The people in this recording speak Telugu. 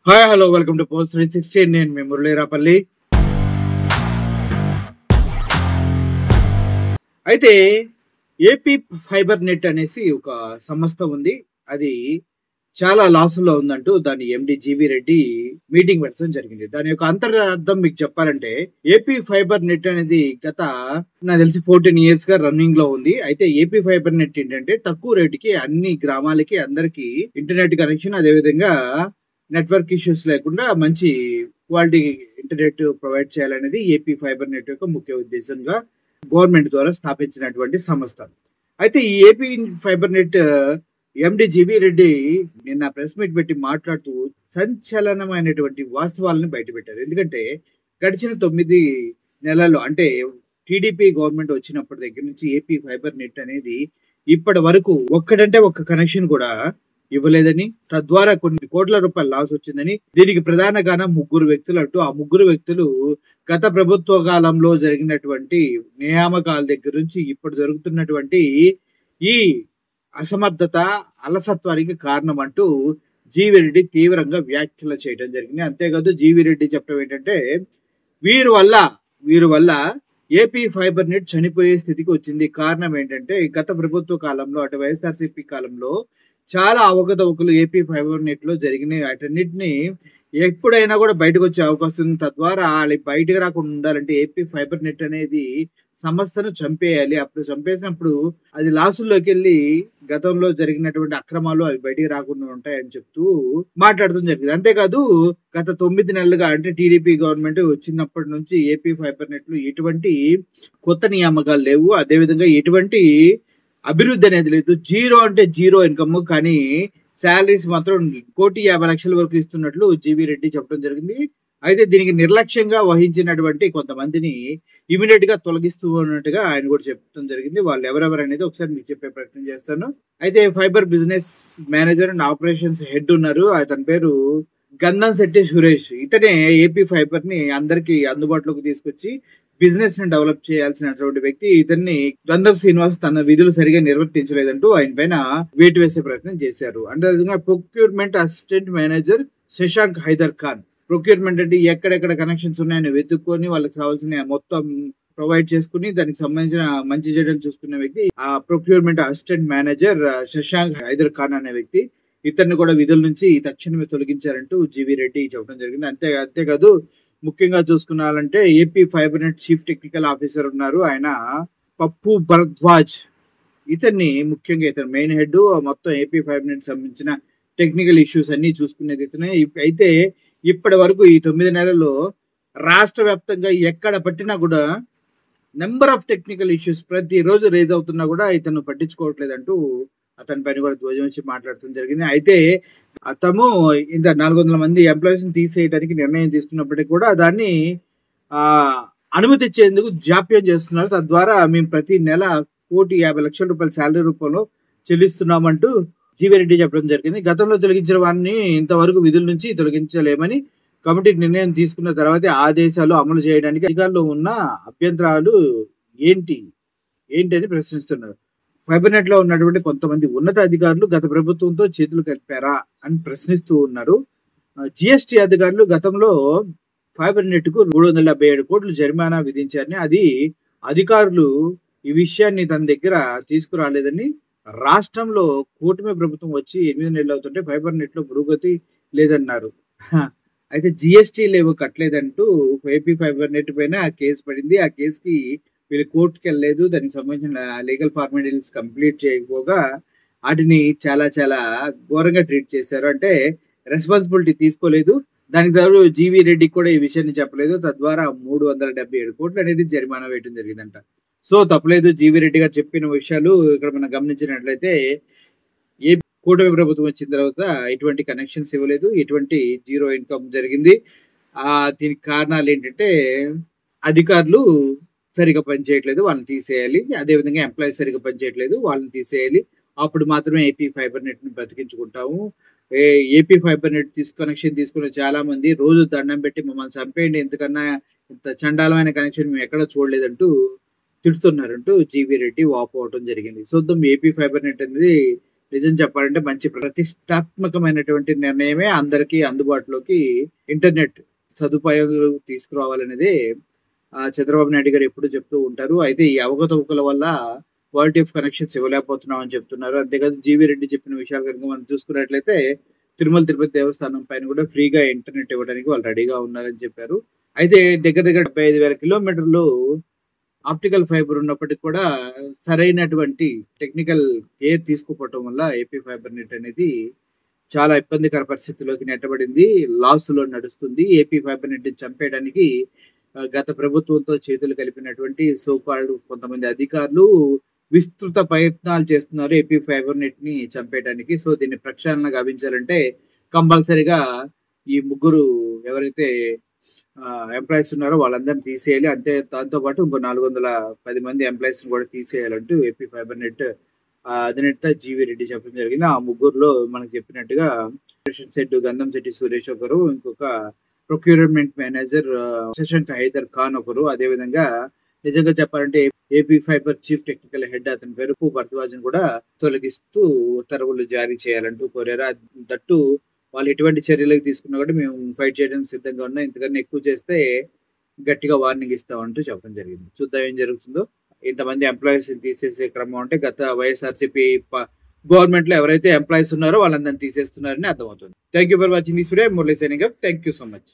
Hi hello welcome to post 360. నేను మీ మురళీరాపల్లి. అయితే ఏపీ ఫైబర్ నెట్ అనేసి ఒక సంస్థ ఉంది. అది చాలా లాసుల్లో ఉందంటూ దాని ఎండి జీవి రెడ్డి మీటింగ్ పెట్టడం జరిగింది. దాని యొక్క అంతరార్థం మీకు చెప్పాలంటే ఏపీ ఫైబర్ నెట్ అనేది గత నాకు తెలిసి 14 years గా రన్నింగ్ లో ఉంది. అయితే ఏపీ ఫైబర్ నెట్ ఏంటంటే తక్కువ రేటుకి అన్ని గ్రామాలకి అందరికి ఇంటర్నెట్ కనెక్షన్, అదేవిధంగా నెట్వర్క్ ఇష్యూస్ లేకుండా మంచి క్వాలిటీ ఇంటర్నెట్ ప్రొవైడ్ చేయాలనేది ఏపీ ఫైబర్ నెట్ యొక్క ముఖ్య ఉద్దేశంగా గవర్నమెంట్ ద్వారా స్థాపించినటువంటి సంస్థ. అయితే ఈ ఏపీ ఫైబర్ నెట్ ఎండి జీవి రెడ్డి నిన్న ప్రెస్ మీట్ పెట్టి మాట్లాడుతూ సంచలనమైనటువంటి వాస్తవాలను బయటపెట్టారు. ఎందుకంటే గడిచిన 9 నెలల్లో, అంటే టీడీపీ గవర్నమెంట్ వచ్చినప్పటి దగ్గర నుంచి ఏపీ ఫైబర్ నెట్ అనేది ఇప్పటి వరకు ఒక్కడంటే ఒక్క కనెక్షన్ కూడా ఇవ్వలేదని, తద్వారా కొన్ని కోట్ల రూపాయల లాస్ వచ్చిందని, దీనికి ప్రధాన కారణం 3 వ్యక్తులు అంటూ ఆ 3 వ్యక్తులు గత ప్రభుత్వ కాలంలో జరిగినటువంటి నియామకాల దగ్గర నుంచి ఇప్పుడు జరుగుతున్నటువంటి ఈ అసమర్థత, అలసత్వానికి కారణం అంటూ జీవి రెడ్డి తీవ్రంగా వ్యాఖ్యలు చేయడం జరిగింది. అంతేకాదు జీవి రెడ్డి చెప్పడం ఏంటంటే వీరి వల్ల ఏపీ ఫైబర్ నెట్ చనిపోయే స్థితికి వచ్చింది. కారణం ఏంటంటే గత ప్రభుత్వ కాలంలో, అంటే వైఎస్ఆర్సీపీ కాలంలో చాలా అవకతవకలు ఏపీ ఫైబర్ నెట్ లో జరిగినాయి. వాటన్నిటిని ఎప్పుడైనా కూడా బయటకు వచ్చే అవకాశం ఉంది. తద్వారా వాళ్ళు బయటకు రాకుండా ఉండాలంటే ఏపీ ఫైబర్ నెట్ అనేది సంస్థను చంపేయాలి. అప్పుడు చంపేసినప్పుడు అది లాసుల్లోకి వెళ్ళి గతంలో జరిగినటువంటి అక్రమాలు అవి బయటికి రాకుండా ఉంటాయని చెప్తూ మాట్లాడటం జరిగింది. అంతేకాదు గత 9 నెలలుగా, అంటే టీడీపీ గవర్నమెంట్ వచ్చినప్పటి నుంచి ఏపీ ఫైబర్ నెట్ లో ఎటువంటి కొత్త నియామకాలు లేవు, అదేవిధంగా ఎటువంటి అభివృద్ధి అనేది లేదు. జీరో అంటే జీరో ఇన్కమ్, కానీ శాలరీస్ మాత్రం 1,50,00,000 వరకు ఇస్తున్నట్లు జీవి రెడ్డి చెప్పడం జరిగింది. అయితే దీనికి నిర్లక్ష్యంగా వహించినటువంటి కొంతమందిని ఇమీడియట్ గా తొలగిస్తూ ఉన్నట్టుగా ఆయన కూడా చెప్పడం జరిగింది. వాళ్ళు ఎవరెవరు అనేది ఒకసారి మీకు చెప్పే ప్రయత్నం చేస్తాను. అయితే fibre business manager and operations head ఉన్నారు. అతని పేరు గంధంశెట్టి సురేష్. ఇతనే ఏపీ ఫైబర్ ని అందరికి అందుబాటులోకి తీసుకొచ్చి బిజినెస్ ని డెవలప్ చేయాల్సినటువంటి వ్యక్తి. ఇతన్ని గంధం శ్రీనివాస్ తన విధులు సరిగా నిర్వర్తించలేదంటూ ఆయన పైన వేటు వేసే ప్రయత్నం చేశారు. అంటే procurement assistant manager Shashank Haider Khan. Procurement అంటే ఎక్కడెక్కడ కనెక్షన్స్ ఉన్నాయని వెతుక్కొని వాళ్ళకి కావాల్సిన మొత్తం ప్రొవైడ్ చేసుకుని దానికి సంబంధించిన మంచి చెడ్డలు చూసుకునే వ్యక్తి ఆ procurement assistant manager Shashank Haider Khan అనే వ్యక్తి. ఇతన్ని కూడా విధుల నుంచి తక్షణమే తొలగించారంటూ జీవి రెడ్డి చెప్పడం జరిగింది. అంతేకాదు ముఖ్యంగా చూసుకున్నారంటే AP fibre net chief technical officer ఉన్నారు, ఆయన పప్పు భరద్వాజ్. ఇతన్ని ముఖ్యంగా ఇతను మెయిన్ హెడ్, మొత్తం ఏపీ ఫైబర్ నెట్ సంబంధించిన టెక్నికల్ ఇష్యూస్ అన్ని చూసుకునేది ఇతనే. అయితే ఇప్పటి వరకు ఈ 9 నెలల్లో రాష్ట్ర వ్యాప్తంగా ఎక్కడ పట్టినా కూడా నెంబర్ ఆఫ్ టెక్నికల్ ఇష్యూస్ ప్రతిరోజు రేజ్ అవుతున్నా కూడా ఇతను పట్టించుకోవట్లేదంటూ అతని పైన కూడా ధ్వజం వచ్చి మాట్లాడటం జరిగింది. అయితే అతను ఇంత 400 మంది ఎంప్లాయీస్ ని తీసేయడానికి నిర్ణయం తీసుకున్నప్పటికీ కూడా దాన్ని అనుమతి ఇచ్చేందుకు జాప్యం చేస్తున్నారు. తద్వారా మేము ప్రతి నెల 1,50,00,000 రూపాయల శాలరీ రూపంలో చెల్లిస్తున్నామంటూ జీవి రెడ్డి చెప్పడం జరిగింది. గతంలో తొలగించిన వారిని ఇంతవరకు విధుల నుంచి తొలగించలేమని కమిటీ నిర్ణయం తీసుకున్న తర్వాత ఆదేశాలు అమలు చేయడానికి అధికారులు ఉన్న అభ్యంతరాలు ఏంటి అని ప్రశ్నిస్తున్నారు. ఫైబర్ నెట్ లో ఉన్నటువంటి కొంతమంది ఉన్నత అధికారులు గత ప్రభుత్వంతో చేతులు కలిపారా అని ప్రశ్నిస్తూ ఉన్నారు. జిఎస్టీ అధికారులు గతంలో ఫైబర్ నెట్ కు 377 కోట్లు జరిమానా విధించారని, అది అధికారులు ఈ విషయాన్ని తన దగ్గర తీసుకురాలేదని, రాష్ట్రంలో కూటమి ప్రభుత్వం వచ్చి 8 నెలలు అవుతుంటే ఫైబర్ నెట్ లో పురోగతి లేదన్నారు. అయితే జిఎస్టీ లేవు కట్టలేదంటూ ఏపీ ఫైబర్ నెట్ పైన కేసు పడింది. ఆ కేసుకి వీళ్ళు కోర్టుకి వెళ్ళలేదు. దానికి సంబంధించిన లీగల్ ఫార్మాలిటీస్ కంప్లీట్ చేయకపోగా వాటిని చాలా చాలా ఘోరంగా ట్రీట్ చేశారు. అంటే రెస్పాన్సిబిలిటీ తీసుకోలేదు. దానికి తోడు జీవి రెడ్డికి కూడా ఈ విషయాన్ని చెప్పలేదు. తద్వారా 377 కోట్లు అనేది జరిమానా వేయడం జరిగిందంట. సో తప్పలేదు, జీవి రెడ్డి గారు చెప్పిన విషయాలు ఇక్కడ మనం గమనించినట్లయితే ఏ కూటమి ప్రభుత్వం వచ్చిన తర్వాత ఎటువంటి కనెక్షన్స్ ఇవ్వలేదు, ఎటువంటి జీరో ఇన్కమ్ జరిగింది. దీనికి కారణాలు ఏంటంటే అధికారులు సరిగా పనిచేయట్లేదు, వాళ్ళని తీసేయాలి. అదేవిధంగా ఎంప్లాయీస్ సరిగా పనిచేయట్లేదు, వాళ్ళని తీసేయాలి. అప్పుడు మాత్రమే ఏపీ ఫైబర్ నెట్ ని బ్రతికించుకుంటాము. ఏపీ ఫైబర్ నెట్ కనెక్షన్ తీసుకున్న చాలా మంది రోజు దండం పెట్టి మమ్మల్ని చంపేయండి, ఎందుకన్నా ఇంత చండాలమైన కనెక్షన్ మేము ఎక్కడ చూడలేదంటూ తిడుతున్నారంటూ జీవి రెడ్డి వాపోవటం జరిగింది. చూద్దాం ఏపీ ఫైబర్ నెట్ అనేది నిజం చెప్పాలంటే మంచి ప్రతిష్టాత్మకమైనటువంటి నిర్ణయమే అందరికీ అందుబాటులోకి ఇంటర్నెట్ సదుపాయాలు తీసుకురావాలనేదే చంద్రబాబు నాయుడు గారు ఎప్పుడు చెప్తూ ఉంటారు. అయితే ఈ అవకతవకల వల్ల క్వాలిటీ ఆఫ్ కనెక్షన్స్ ఇవ్వలేకపోతున్నాం అని చెప్తున్నారు. అంతేకాదు జీవీ రెడ్డి చెప్పిన విషయాలు కనుక మనం చూసుకున్నట్లయితే తిరుమల తిరుపతి దేవస్థానం పైన కూడా ఫ్రీగా ఇంటర్నెట్ ఇవ్వడానికి వాళ్ళు రెడీగా ఉన్నారని చెప్పారు. అయితే దగ్గర దగ్గర 75,000 కిలోమీటర్లు ఆప్టికల్ ఫైబర్ ఉన్నప్పటికి కూడా సరైనటువంటి టెక్నికల్ కేర్ తీసుకోకపోవటం వల్ల ఏపీ ఫైబర్ నెట్ అనేది చాలా ఇబ్బందికర పరిస్థితిలోకి నెట్టబడింది. లాస్‌లో నడుస్తుంది. ఏపీ ఫైబర్ నెట్‌ని చంపేయడానికి గత ప్రభుత్వంతో చేతులు కలిపినటువంటి సో కాల్డ్ కొంతమంది అధికారులు విస్తృత ప్రయత్నాలు చేస్తున్నారు ఏపీ ఫైబర్ నెట్‌ని చంపేయడానికి. సో దీన్ని ప్రక్షాళన గావించాలంటే కంపల్సరీగా ఈ ముగ్గురు ఎవరైతే ఎంప్లాయీస్ ఉన్నారో వాళ్ళందరిని తీసేయాలి. అంతే దాంతో పాటు ఇంకో 410 మంది ఎంప్లాయీస్‌ని కూడా తీసేయాలంటూ ఏపీ ఫైబర్ నెట్ అధినేత జీవీ రెడ్డి చెప్పడం జరిగింది. ఆ ముగ్గురులో మనకు చెప్పినట్టుగా గంధంశెట్టి సురేష్ ఒకరు, ఇంకొక ప్రొక్యూర్మెంట్ మేనేజర్ శశాంక్ హైదర్ ఖాన్ ఒకరు, అదేవిధంగా నిజంగా చెప్పాలంటే AP fibre chief technical head అతని పేరు భరద్వాజ్‌ని కూడా తొలగిస్తూ ఉత్తర్వులు జారీ చేయాలంటూ కోరారు. దట్టు వాళ్ళు ఎటువంటి చర్యలకు తీసుకున్నా కూడా మేము ఫైట్ చేయడానికి సిద్ధంగా ఉన్నాం. ఇంతకన్నా ఎక్కువ చేస్తే గట్టిగా వార్నింగ్ ఇస్తామంటూ చెప్పడం జరిగింది. చూద్దాం ఏం జరుగుతుందో. ఇంతమంది ఎంప్లాయీస్ తీసేసే క్రమం అంటే గత వైఎస్ఆర్‌సీపీ గవర్నమెంట్‌లో ఎవరైతే ఎంప్లాయీస్ ఉన్నారో వాళ్ళందరిని తీసేస్తున్నారని అర్థమవుతుంది. Thank you for watching this video. Murali signing off. Thank you so much.